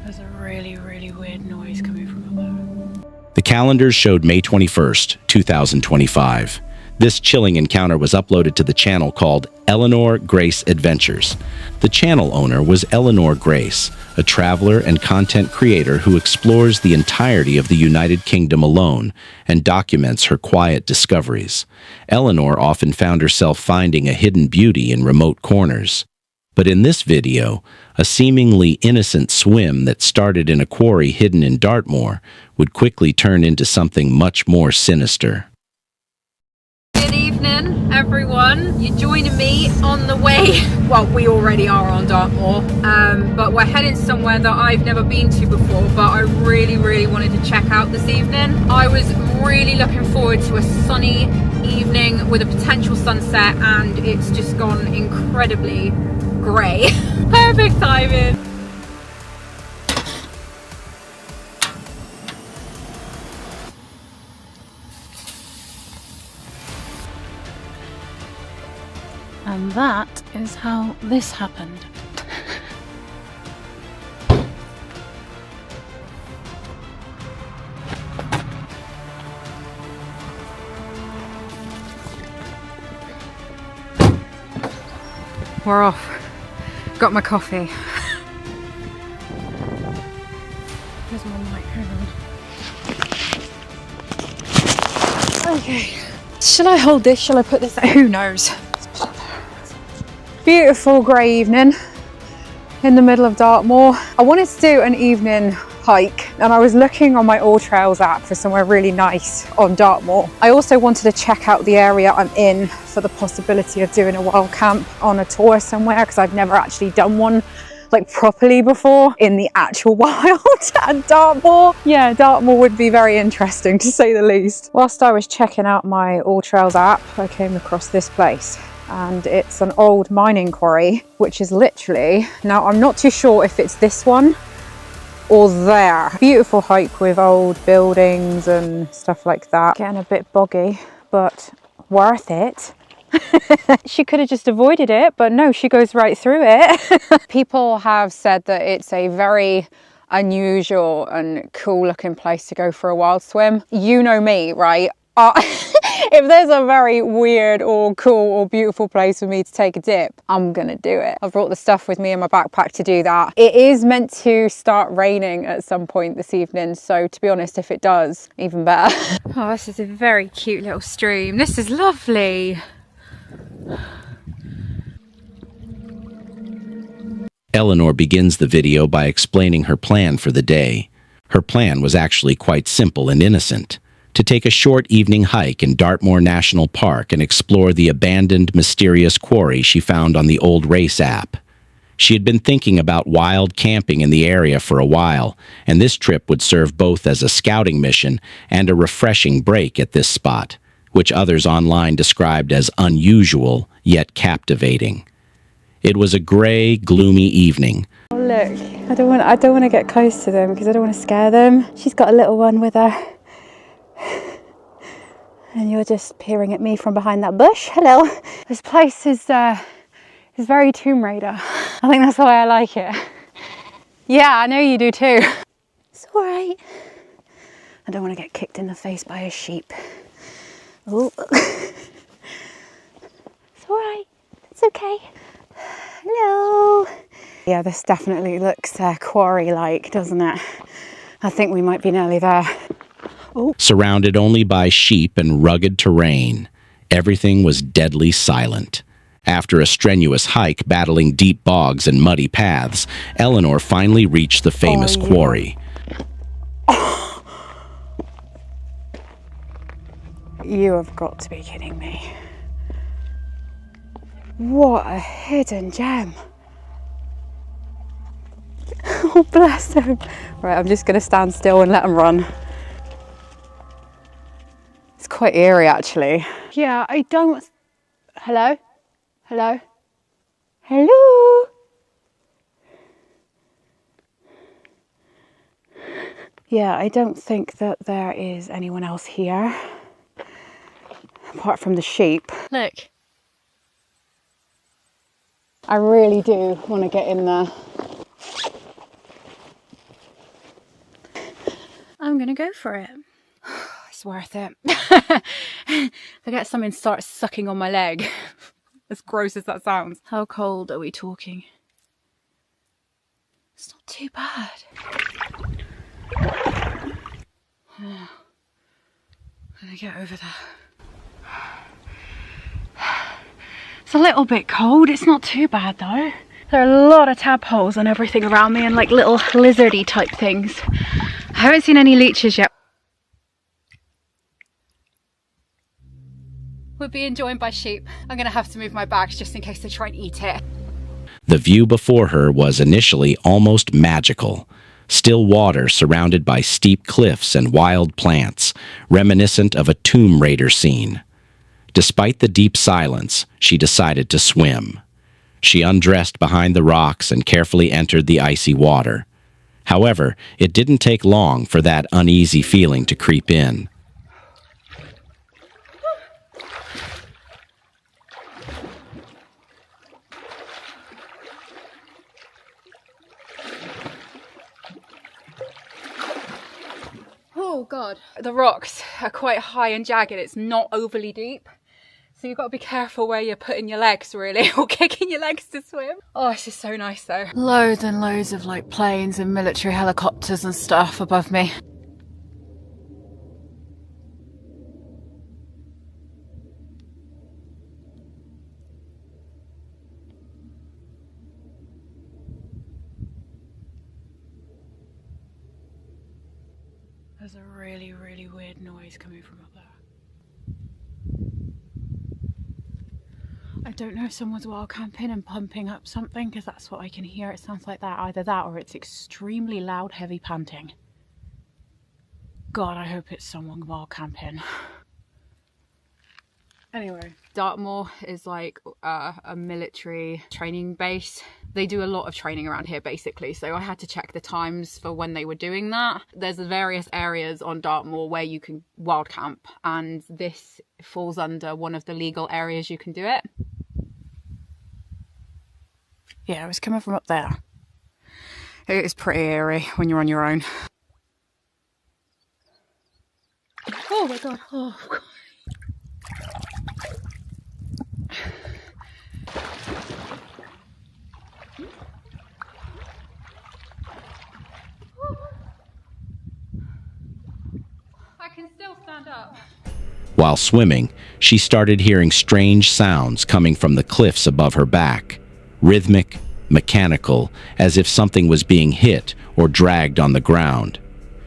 There's a really, really weird noise coming from up there. The calendars showed May 21st, 2025. This chilling encounter was uploaded to the channel called Eleanor Grace Adventures. The channel owner was Eleanor Grace, a traveler and content creator who explores the entirety of the United Kingdom alone and documents her quiet discoveries. Eleanor often found herself finding a hidden beauty in remote corners. But in this video, a seemingly innocent swim that started in a quarry hidden in Dartmoor would quickly turn into something much more sinister. Good evening, everyone. You're joining me on the way. Well, we already are on Dartmoor, but we're heading somewhere that I've never been to before, but I really, really wanted to check out this evening. I was really looking forward to a sunny evening with a potential sunset, and it's just gone incredibly grey. Perfect timing. And that is how this happened. We're off. Got my coffee. Here's my mic, hang on. Okay. Shall I hold this? Shall I put this there? Who knows? Beautiful grey evening in the middle of Dartmoor. I wanted to do an evening hike and I was looking on my All Trails app for somewhere really nice on Dartmoor. I also wanted to check out the area I'm in for the possibility of doing a wild camp on a tour somewhere, because I've never actually done one like properly before in the actual wild at Dartmoor. Yeah, Dartmoor would be very interesting to say the least. Whilst I was checking out my All Trails app, I came across this place. And it's an old mining quarry, which is literally, now I'm not too sure if it's this one or there. Beautiful hike with old buildings and stuff like that. Getting a bit boggy, but worth it. She could have just avoided it, but no, she goes right through it. People have said that it's a very unusual and cool looking place to go for a wild swim. You know me, right? If there's a very weird or cool or beautiful place for me to take a dip, I'm gonna do it. I've brought the stuff with me in my backpack to do that. It is meant to start raining at some point this evening, so to be honest, if it does, even better. Oh, this is a very cute little stream. This is lovely. Eleanor begins the video by explaining her plan for the day. Her plan was actually quite simple and innocent: to take a short evening hike in Dartmoor National Park and explore the abandoned, mysterious quarry she found on the old race app. She had been thinking about wild camping in the area for a while, and this trip would serve both as a scouting mission and a refreshing break at this spot, which others online described as unusual yet captivating. It was a grey, gloomy evening. Oh look, I don't want to get close to them because I don't want to scare them. She's got a little one with her. And you're just peering at me from behind that bush. Hello. This place is very Tomb Raider. I think that's why I like it. Yeah, I know you do too. It's all right. I don't want to get kicked in the face by a sheep. Oh. It's all right. It's okay. Hello. Yeah, this definitely looks quarry-like, doesn't it? I think we might be nearly there. Oh. Surrounded only by sheep and rugged terrain, everything was deadly silent. After a strenuous hike battling deep bogs and muddy paths, Eleanor finally reached the famous quarry. Oh. You have got to be kidding me. What a hidden gem. Oh, bless him. Right, I'm just going to stand still and let him run. It's quite eerie, actually. Yeah, I don't... Hello? Hello? Hello? Yeah, I don't think that there is anyone else here, apart from the sheep. Look. I really do want to get in there. I'm gonna go for it. It's worth it. Forget something starts sucking on my leg. As gross as that sounds. How cold are we talking? It's not too bad. I'm gonna get over that. It's a little bit cold. It's not too bad though. There are a lot of tadpoles and everything around me and like little lizardy type things. I haven't seen any leeches yet. We're being joined by sheep. I'm gonna have to move my bags just in case they try and eat it. The view before her was initially almost magical. Still water surrounded by steep cliffs and wild plants, reminiscent of a Tomb Raider scene. Despite the deep silence, she decided to swim. She undressed behind the rocks and carefully entered the icy water. However, it didn't take long for that uneasy feeling to creep in. Oh God. The rocks are quite high and jagged. It's not overly deep. So you've got to be careful where you're putting your legs really, or kicking your legs to swim. Oh, it's just so nice though. Loads and loads of like planes and military helicopters and stuff above me. There's a really, really weird noise coming from up there. I don't know if someone's wild camping and pumping up something, because that's what I can hear. It sounds like that. Either that or it's extremely loud, heavy panting. God, I hope it's someone wild camping. Anyway, Dartmoor is like a military training base. They do a lot of training around here basically, so I had to check the times for when they were doing that. There's various areas on Dartmoor where you can wild camp, and this falls under one of the legal areas you can do it. Yeah, it was coming from up there. It is pretty eerie when you're on your own. Oh my God, oh God. I can still stand up. While swimming, she started hearing strange sounds coming from the cliffs above her back. Rhythmic, mechanical, as if something was being hit or dragged on the ground.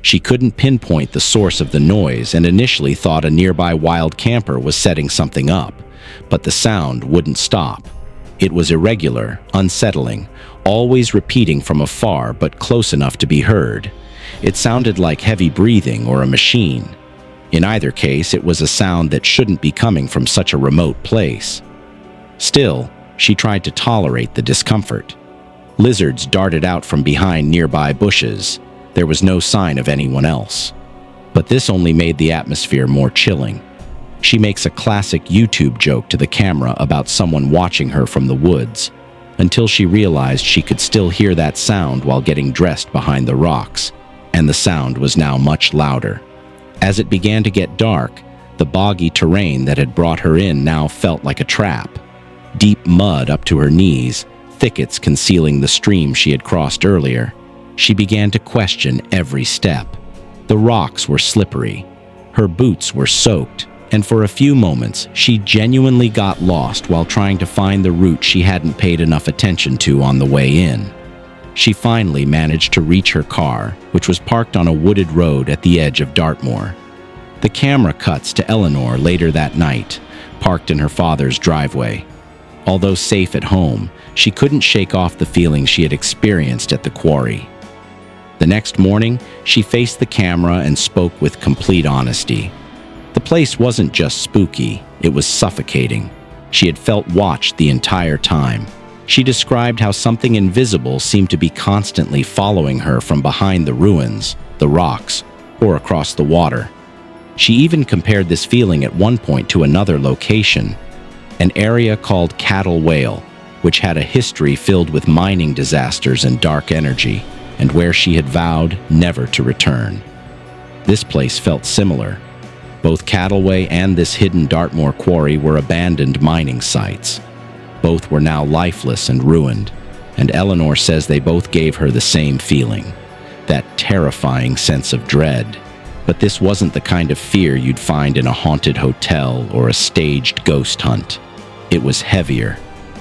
She couldn't pinpoint the source of the noise and initially thought a nearby wild camper was setting something up, but the sound wouldn't stop. It was irregular, unsettling, always repeating from afar but close enough to be heard. It sounded like heavy breathing or a machine. In either case, it was a sound that shouldn't be coming from such a remote place. Still, she tried to tolerate the discomfort. Lizards darted out from behind nearby bushes. There was no sign of anyone else. But this only made the atmosphere more chilling. She makes a classic YouTube joke to the camera about someone watching her from the woods, until she realized she could still hear that sound while getting dressed behind the rocks, and the sound was now much louder. As it began to get dark, the boggy terrain that had brought her in now felt like a trap. Deep mud up to her knees, thickets concealing the stream she had crossed earlier. She began to question every step. The rocks were slippery. Her boots were soaked, and for a few moments, she genuinely got lost while trying to find the route she hadn't paid enough attention to on the way in. She finally managed to reach her car, which was parked on a wooded road at the edge of Dartmoor. The camera cuts to Eleanor later that night, parked in her father's driveway. Although safe at home, she couldn't shake off the feeling she had experienced at the quarry. The next morning, she faced the camera and spoke with complete honesty. The place wasn't just spooky, it was suffocating. She had felt watched the entire time. She described how something invisible seemed to be constantly following her from behind the ruins, the rocks, or across the water. She even compared this feeling at one point to another location, an area called Cattle Whale, which had a history filled with mining disasters and dark energy, and where she had vowed never to return. This place felt similar. Both Cattleway and this hidden Dartmoor quarry were abandoned mining sites. Both were now lifeless and ruined, and Eleanor says they both gave her the same feeling, that terrifying sense of dread. But this wasn't the kind of fear you'd find in a haunted hotel or a staged ghost hunt. It was heavier,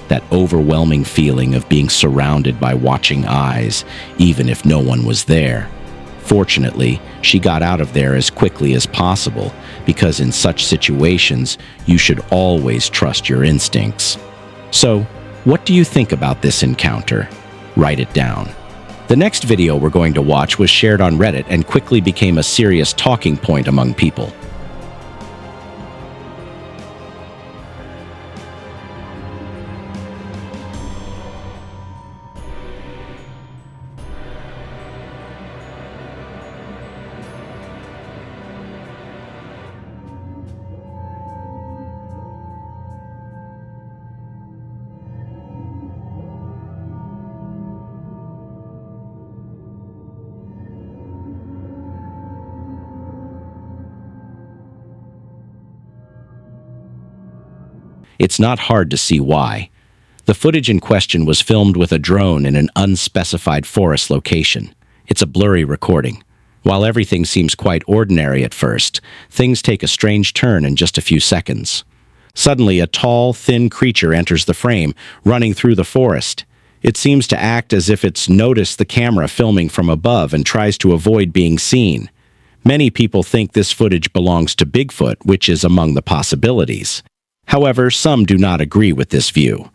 that overwhelming feeling of being surrounded by watching eyes, even if no one was there. Fortunately, she got out of there as quickly as possible, because in such situations, you should always trust your instincts. So, what do you think about this encounter? Write it down. The next video we're going to watch was shared on Reddit and quickly became a serious talking point among people. It's not hard to see why. The footage in question was filmed with a drone in an unspecified forest location. It's a blurry recording. While everything seems quite ordinary at first, things take a strange turn in just a few seconds. Suddenly, a tall, thin creature enters the frame, running through the forest. It seems to act as if it's noticed the camera filming from above and tries to avoid being seen. Many people think this footage belongs to Bigfoot, which is among the possibilities. However, some do not agree with this view.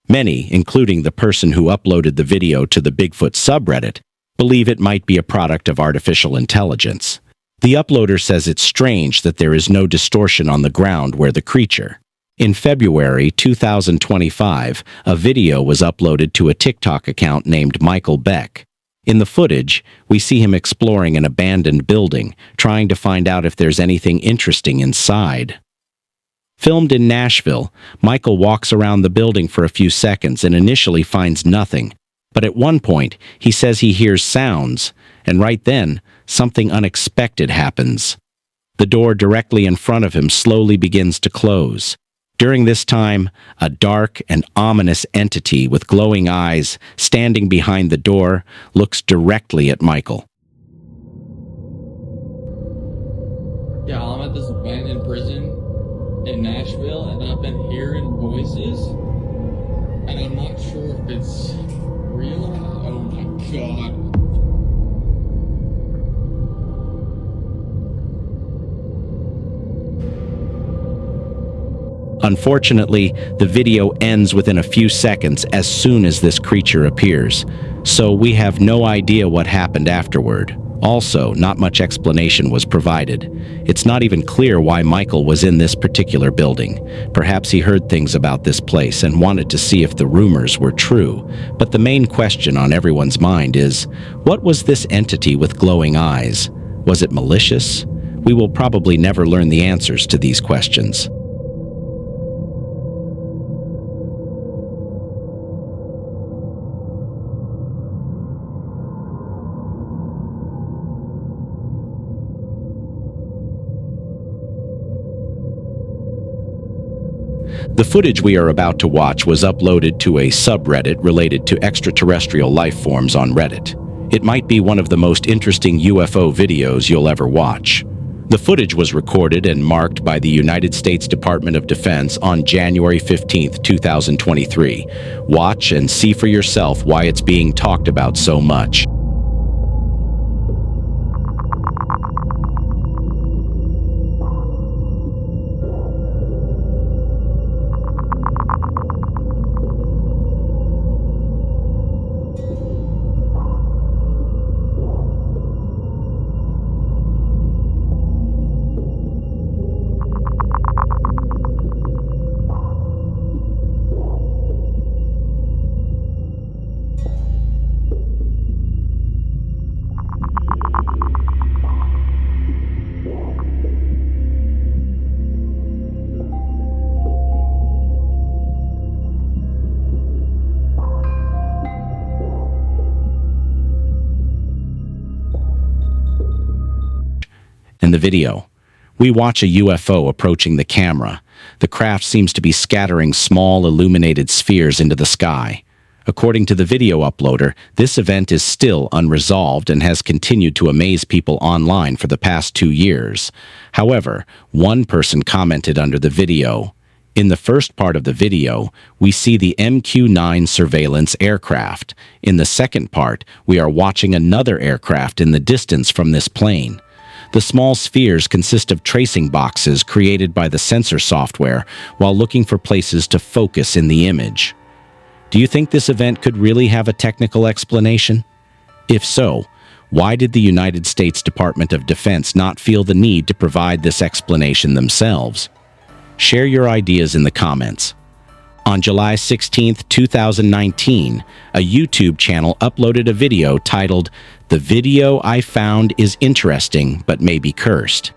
Many, including the person who uploaded the video to the Bigfoot subreddit, believe it might be a product of artificial intelligence. The uploader says it's strange that there is no distortion on the ground where the creature. In February 2025, a video was uploaded to a TikTok account named Michael Beck. In the footage, we see him exploring an abandoned building, trying to find out if there's anything interesting inside. Filmed in Nashville, Michael walks around the building for a few seconds and initially finds nothing. But at one point, he says he hears sounds, and right then, something unexpected happens. The door directly in front of him slowly begins to close. During this time, a dark and ominous entity with glowing eyes, standing behind the door, looks directly at Michael. Yeah, I'm at this abandoned prison in Nashville, and I've been hearing voices, and I'm not sure if it's real or not. Oh my god. Unfortunately, the video ends within a few seconds as soon as this creature appears, so we have no idea what happened afterward. Also, not much explanation was provided. It's not even clear why Michael was in this particular building. Perhaps he heard things about this place and wanted to see if the rumors were true. But the main question on everyone's mind is, what was this entity with glowing eyes? Was it malicious? We will probably never learn the answers to these questions. The footage we are about to watch was uploaded to a subreddit related to extraterrestrial life forms on Reddit. It might be one of the most interesting UFO videos you'll ever watch. The footage was recorded and marked by the United States Department of Defense on January 15, 2023. Watch and see for yourself why it's being talked about so much. In the video, we watch a UFO approaching the camera. The craft seems to be scattering small illuminated spheres into the sky. According to the video uploader, this event is still unresolved and has continued to amaze people online for the past 2 years. However, one person commented under the video, "In the first part of the video, we see the MQ-9 surveillance aircraft. In the second part, we are watching another aircraft in the distance from this plane. The small spheres consist of tracing boxes created by the sensor software while looking for places to focus in the image." Do you think this event could really have a technical explanation? If so, why did the United States Department of Defense not feel the need to provide this explanation themselves? Share your ideas in the comments. On July 16, 2019, a YouTube channel uploaded a video titled, "The Video I Found is Interesting but May Be Cursed."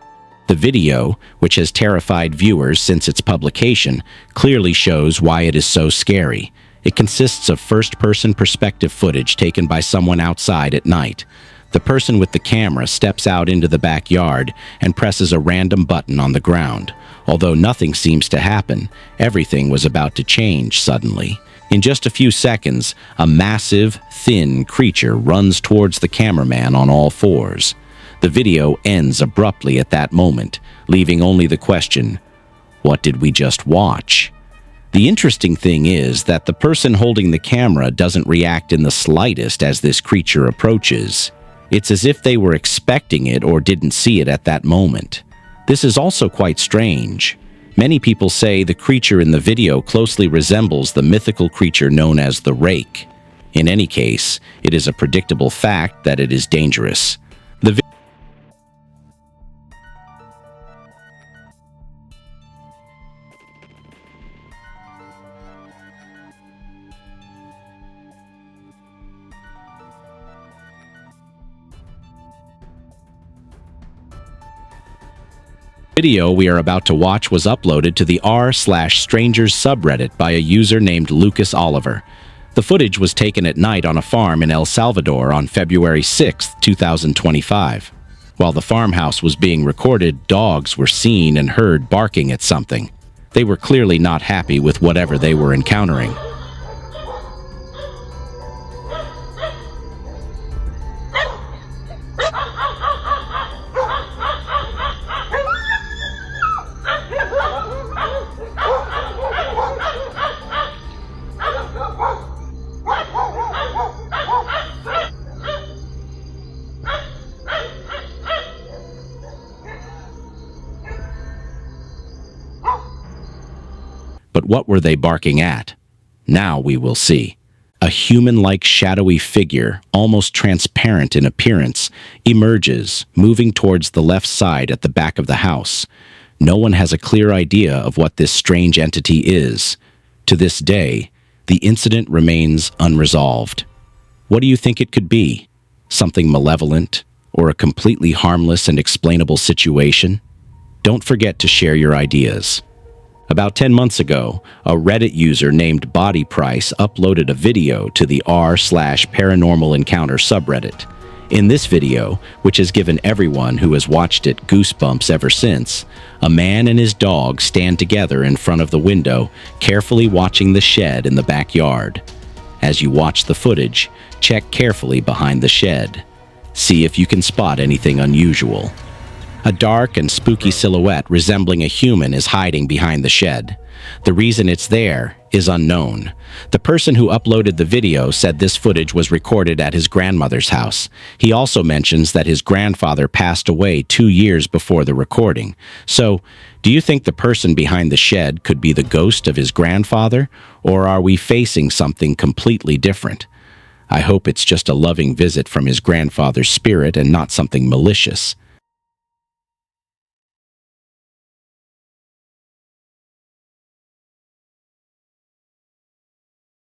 The video, which has terrified viewers since its publication, clearly shows why it is so scary. It consists of first-person perspective footage taken by someone outside at night. The person with the camera steps out into the backyard and presses a random button on the ground. Although nothing seems to happen, everything was about to change suddenly. In just a few seconds, a massive, thin creature runs towards the cameraman on all fours. The video ends abruptly at that moment, leaving only the question, what did we just watch? The interesting thing is that the person holding the camera doesn't react in the slightest as this creature approaches. It's as if they were expecting it or didn't see it at that moment. This is also quite strange. Many people say the creature in the video closely resembles the mythical creature known as the Rake. In any case, it is a predictable fact that it is dangerous. Video we are about to watch was uploaded to the r/strangers subreddit by a user named Lucas Oliver. The footage was taken at night on a farm in El Salvador on February 6, 2025. While the farmhouse was being recorded, dogs were seen and heard barking at something. They were clearly not happy with whatever they were encountering. But what were they barking at? Now we will see. A human-like shadowy figure, almost transparent in appearance, emerges, moving towards the left side at the back of the house. No one has a clear idea of what this strange entity is. To this day, the incident remains unresolved. What do you think it could be? Something malevolent? Or a completely harmless and explainable situation? Don't forget to share your ideas. About 10 months ago, a Reddit user named Body Price uploaded a video to the r/paranormal encounter subreddit. In this video, which has given everyone who has watched it goosebumps ever since, a man and his dog stand together in front of the window, carefully watching the shed in the backyard. As you watch the footage, check carefully behind the shed. See if you can spot anything unusual. A dark and spooky silhouette resembling a human is hiding behind the shed. The reason it's there is unknown. The person who uploaded the video said this footage was recorded at his grandmother's house. He also mentions that his grandfather passed away 2 years before the recording. So, do you think the person behind the shed could be the ghost of his grandfather, or are we facing something completely different? I hope it's just a loving visit from his grandfather's spirit and not something malicious.